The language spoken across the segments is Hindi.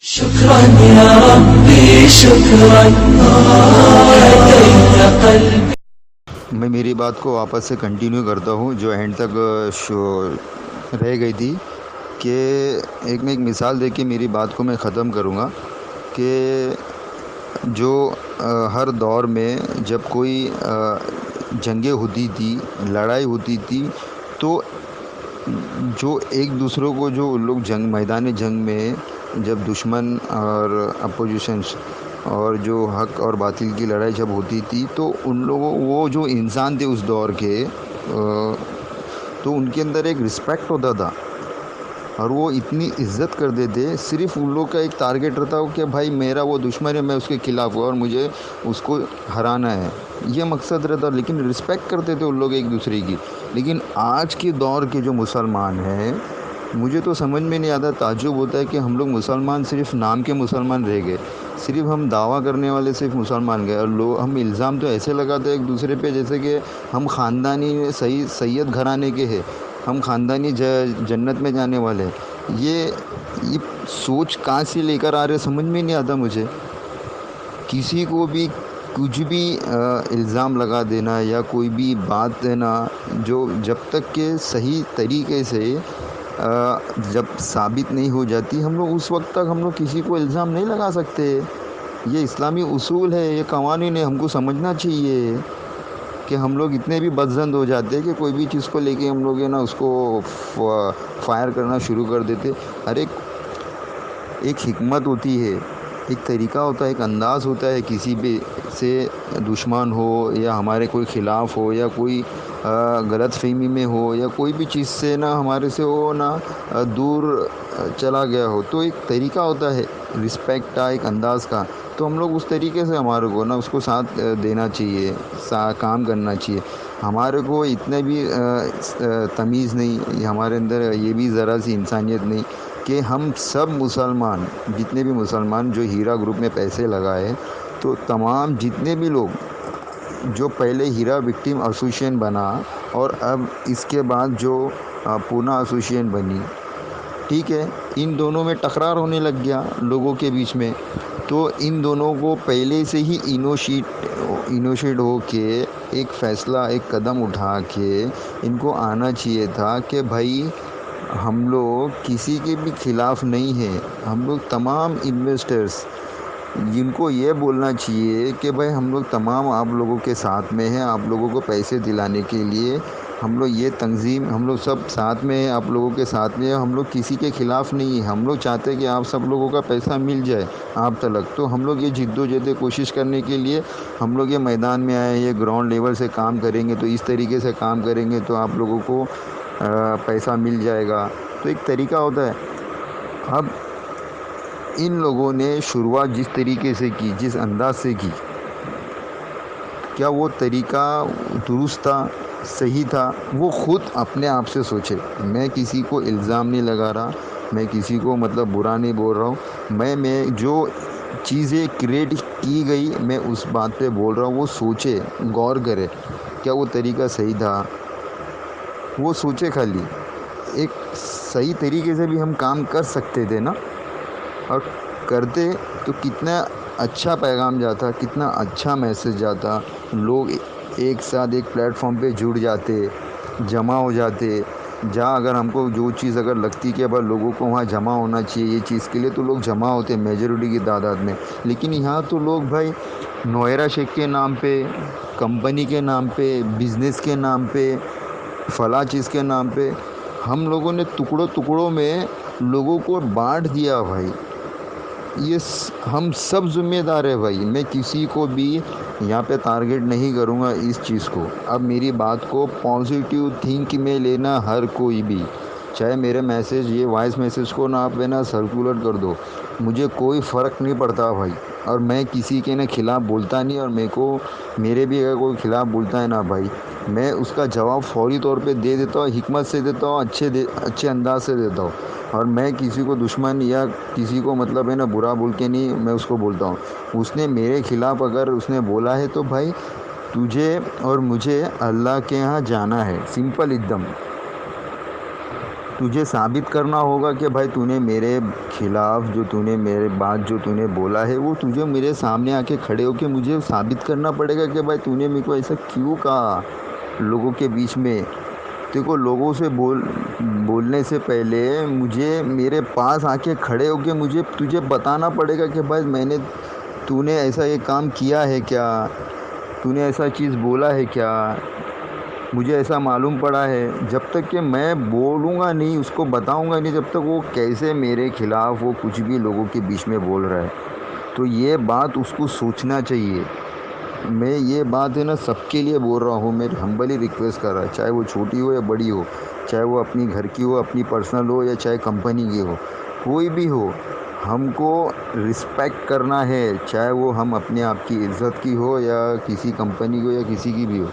शुक्रान या रब्बी शुक्रान हदैत क़ल्बी। मैं मेरी बात को वापस से कंटिन्यू करता हूँ जो एंड तक रह गई थी कि मैं एक मिसाल दे के मेरी बात को मैं ख़त्म करूँगा कि जो हर दौर में जब कोई जंगें होती थी, लड़ाई होती थी, तो जो एक दूसरों को जो लोग मैदान जंग में जब दुश्मन और अपोजिशंस और जो हक और बातिल की लड़ाई जब होती थी, तो उन लोगों वो जो इंसान थे उस दौर के तो उनके अंदर एक रिस्पेक्ट होता था और वो इतनी इज्जत कर देते। सिर्फ उन लोग का एक टारगेट रहता हो कि भाई मेरा वो दुश्मन है, मैं उसके खिलाफ़ हूँ और मुझे उसको हराना है, ये मकसद रहता। लेकिन रिस्पेक्ट करते थे उन लोग एक दूसरे की। लेकिन आज के दौर के जो मुसलमान हैं, मुझे तो समझ में नहीं आता, ताज्जुब होता है कि हम लोग मुसलमान सिर्फ नाम के मुसलमान रह गए, सिर्फ हम दावा करने वाले सिर्फ मुसलमान गए। और लोग हम इल्ज़ाम तो ऐसे लगाते हैं एक दूसरे पे जैसे कि हम ख़ानदानी सही सैयद घराने के हैं, हम ख़ानदानी जन्नत में जाने वाले हैं। ये सोच कहाँ से लेकर आ रहे समझ में नहीं आता मुझे। किसी को भी कुछ भी इल्ज़ाम लगा देना या कोई भी बात देना, जो जब तक के सही तरीके से जब साबित नहीं हो जाती, हम लोग उस वक्त तक हम लोग किसी को इल्ज़ाम नहीं लगा सकते। ये इस्लामी उसूल है, ये कवानीन है, हमको समझना चाहिए कि हम लोग इतने भी बदज़न हो जाते हैं कि कोई भी चीज़ को लेके हम लोग ना उसको फायर करना शुरू कर देते। हर एक हिकमत होती है, एक तरीक़ा होता है, एक अंदाज़ होता है, किसी भी से दुश्मन हो या हमारे कोई ख़िलाफ़ हो या कोई गलतफ़हमी में हो या कोई भी चीज़ से ना हमारे से वो ना दूर चला गया हो, तो एक तरीक़ा होता है रिस्पेक्ट का, एक अंदाज़ का। तो हम लोग उस तरीके से हमारे को ना उसको साथ देना चाहिए, काम करना चाहिए। हमारे को इतने भी तमीज़ नहीं, हमारे अंदर ये भी ज़रा सी इंसानियत नहीं कि हम सब मुसलमान, जितने भी मुसलमान जो हीरा ग्रुप में पैसे लगाए, तो तमाम जितने भी लोग जो पहले हीरा विक्टिम एसोसिएशन बना और अब इसके बाद जो पूना एसोसिएशन बनी, ठीक है, इन दोनों में टकरार होने लग गया लोगों के बीच में। तो इन दोनों को पहले से ही इनिशिएट हो के एक फ़ैसला, एक कदम उठा के इनको आना चाहिए था कि भाई हम लोग किसी के भी ख़िलाफ़ नहीं हैं। हम लोग तमाम इन्वेस्टर्स जिनको ये बोलना चाहिए कि भाई हम लोग तमाम आप लोगों के साथ में हैं, आप लोगों को पैसे दिलाने के लिए हम लोग ये तंज़ीम, हम लोग सब साथ में हैं, आप लोगों के साथ में हैं, हम लोग किसी के ख़िलाफ़ नहीं हैं। हम लोग चाहते हैं कि आप सब लोगों का पैसा मिल जाए आप तलक। तो हम लोग ये जिद्दोजहद कोशिश करने के लिए हम लोग ये मैदान में आए हैं, ये ग्राउंड लेवल से काम करेंगे, तो इस तरीके से काम करेंगे तो आप लोगों को पैसा मिल जाएगा। तो एक तरीक़ा होता है। अब इन लोगों ने शुरुआत जिस तरीके से की, जिस अंदाज से की, क्या वो तरीक़ा दुरुस्त था, सही था? वो ख़ुद अपने आप से सोचे। मैं किसी को इल्ज़ाम नहीं लगा रहा, मैं किसी को मतलब बुरा नहीं बोल रहा हूँ। मैं जो चीज़ें क्रिएट की गई, मैं उस बात पे बोल रहा हूँ। वो सोचे, गौर करे, क्या वो तरीक़ा सही था? वो सोचे खाली। एक सही तरीके से भी हम काम कर सकते थे ना, और करते तो कितना अच्छा पैगाम जाता, कितना अच्छा मैसेज जाता। लोग एक साथ एक प्लेटफॉर्म पे जुड़ जाते, जमा हो जाते। जहाँ अगर हमको जो चीज़ अगर लगती कि अब लोगों को वहाँ जमा होना चाहिए ये चीज़ के लिए, तो लोग जमा होते मेजॉरिटी की तादाद में। लेकिन यहाँ तो लोग भाई नोएरा शेख के नाम पे, कंपनी के नाम पे, बिज़नेस के नाम पे, फ़लाँ चीज़ के नाम पे हम लोगों ने टुकड़ों टुकड़ों में लोगों को बांट दिया भाई। हम सब ज़िम्मेदार है भाई। मैं किसी को भी यहाँ पे टारगेट नहीं करूँगा इस चीज़ को। अब मेरी बात को पॉजिटिव थिंक में लेना हर कोई भी, चाहे मेरे मैसेज ये वॉइस मैसेज को ना आप ना सर्कुलेट कर दो, मुझे कोई फ़र्क नहीं पड़ता भाई। और मैं किसी के ना खिलाफ़ बोलता नहीं, और मेरे भी अगर कोई खिलाफ़ बोलता है ना भाई, मैं उसका जवाब फ़ौरी तौर पे दे देता हूँ, हिकमत से देता हूँ, अच्छे अंदाज से देता हूँ। और मैं किसी को दुश्मन या किसी को मतलब है ना बुरा बोल के नहीं मैं उसको बोलता हूँ। उसने मेरे ख़िलाफ़ अगर उसने बोला है तो भाई तुझे और मुझे अल्लाह के यहाँ जाना है, सिंपल एकदम। तुझे साबित करना होगा कि भाई तूने मेरे खिलाफ़ जो तूने मेरे बात जो तूने बोला है वो तुझे मेरे सामने आके खड़े होके मुझे साबित करना पड़ेगा कि भाई तूने मेरे को ऐसा क्यों कहा लोगों के बीच में। देखो लोगों से बोलने से पहले मुझे मेरे पास आके खड़े होके मुझे तुझे बताना पड़ेगा कि भाई तूने ऐसा एक काम किया है क्या, तूने ऐसा चीज़ बोला है क्या, मुझे ऐसा मालूम पड़ा है। जब तक कि मैं बोलूँगा नहीं, उसको बताऊँगा नहीं, जब तक वो कैसे मेरे खिलाफ़ वो कुछ भी लोगों के बीच में बोल रहा है, तो ये बात उसको सोचना चाहिए। मैं ये बात है ना सबके लिए बोल रहा हूँ, मैं हम्बली रिक्वेस्ट कर रहा है, चाहे वो छोटी हो या बड़ी हो, चाहे वो अपनी घर की हो, अपनी पर्सनल हो, या चाहे कंपनी की हो, कोई भी हो, हमको रिस्पेक्ट करना है, चाहे वो हम अपने आप की इज़्ज़त की हो या किसी कंपनी को या किसी की भी हो।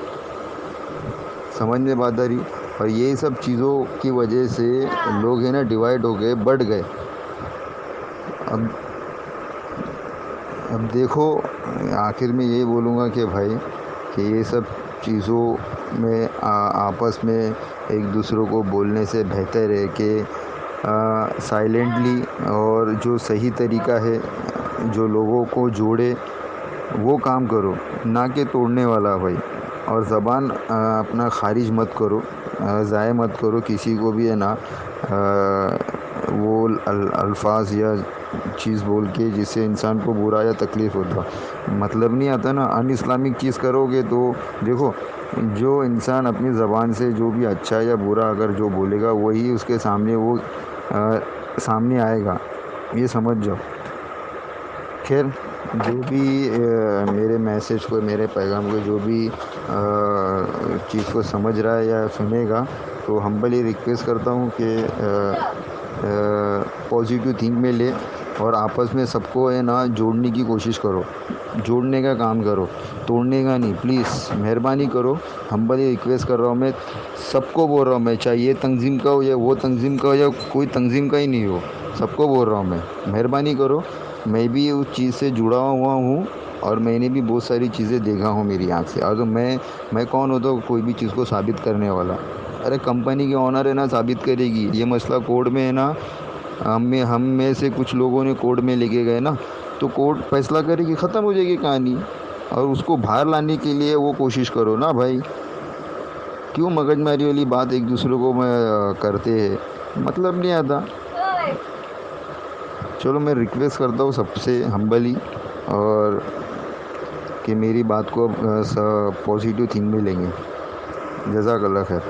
समझ में बात आ रही। और ये सब चीज़ों की वजह से लोग है ना डिवाइड हो गए, बढ़ गए। अब अब देखो, आखिर में यही बोलूँगा कि भाई कि ये सब चीज़ों में आपस में एक दूसरों को बोलने से बेहतर है कि साइलेंटली और जो सही तरीका है जो लोगों को जोड़े वो काम करो, ना कि तोड़ने वाला भाई। और ज़बान अपना ख़ारिज मत करो, ज़ाय मत करो किसी को भी है ना वो अल्फाज या चीज़ बोल के जिससे इंसान को बुरा या तकलीफ़ होता, मतलब नहीं आता ना। अन इस्लामिक चीज़ करोगे तो देखो, जो इंसान अपनी ज़बान से जो भी अच्छा या बुरा अगर जो बोलेगा वही उसके सामने वो सामने आएगा, ये समझ जाओ। खैर, जो भी मेरे मैसेज को, मेरे पैगाम को जो भी चीज़ को समझ रहा है या सुनेगा, तो हम्बली रिक्वेस्ट करता हूँ कि पॉजिटिव थिंक में ले और आपस में सबको है ना जोड़ने की कोशिश करो, जोड़ने का काम करो, तोड़ने का नहीं। प्लीज़ मेहरबानी करो, हम्बली रिक्वेस्ट कर रहा हूँ मैं, सबको बोल रहा हूँ मैं, चाहे ये तंजीम का हो या वो तंजीम का हो या कोई तंजीम का ही नहीं हो, सबको बोल रहा हूँ मैं, मेहरबानी करो। मैं भी उस चीज़ से जुड़ा हुआ हूँ और मैंने भी बहुत सारी चीज़ें देखा हूँ मेरी आँख से। और तो मैं कौन होता हूँ कोई भी चीज़ को साबित करने वाला। अरे कंपनी के ऑनर है ना साबित करेगी। ये मसला कोर्ट में है ना, हम में से कुछ लोगों ने कोर्ट में लेके गए ना, तो कोर्ट फैसला करेगी, ख़त्म हो जाएगी कहानी। और उसको बाहर लाने के लिए वो कोशिश करो ना भाई, क्यों मगजमारी वाली बात एक दूसरे को करते हैं, मतलब नहीं आता। चलो मैं रिक्वेस्ट करता हूँ सबसे हम्बली, और कि मेरी बात को पॉजिटिव थिंक में लेंगे। जज़ाकल्लाह खैर।